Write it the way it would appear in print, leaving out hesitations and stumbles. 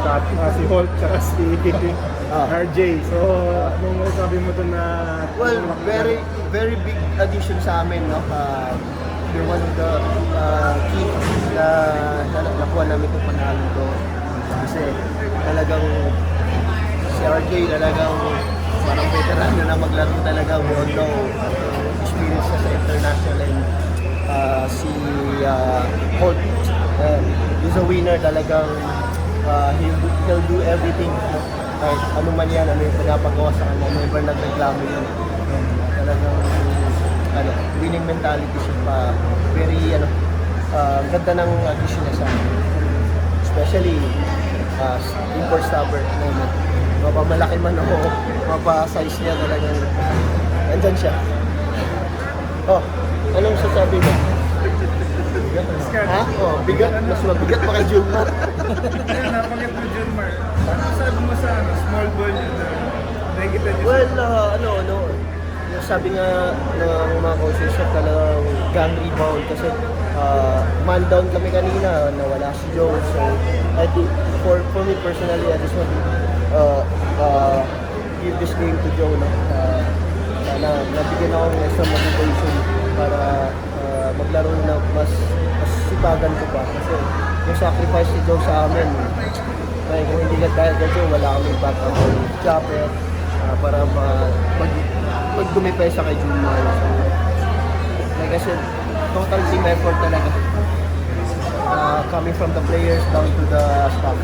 si Holt at si RJ. So, anong masasabi mo doon na... Well, very very big addition sa amin, no? They're one of the key na nakuha namin itong panalo to. Kasi talagang si RJ talagang parang veteran na maglaro talaga, although experience na sa international, and si Holt, he's a winner talagang. He'll do everything, no? Kahit ano man yan, ano yung pinapagawa sa kanya, never nagreklamo yun. Talagang winning mentality siya pa. Very ganda ng addition niya sa akin. Especially import stopper. Mapamalaki man ako, mapa-size niya talagang andyan siya. Oh, anong sasabi mo? Ha? Oh, bigat. Mas mabigat pa kay Julmar. Ayun, napanggit mo Junmar. Ano sabi mo sa small ball yun na negative? Well, sabi nga ng mga coaches siya talagang gang rebound kasi man down kami kanina, nawala si Joe. So, I think for me personally, I just want to give this game to Joe. No? Sana nabigyan ako ng extra motivation para maglaro na mas sipagan ko pa. Kasi yung sacrifice ni Joe sa amin, kung hindi ka dahil ka Joe, wala kaming backup or chopper para magdumipesa kay Junmar. So, like I said, total team effort talaga. Coming from the players down to the staff.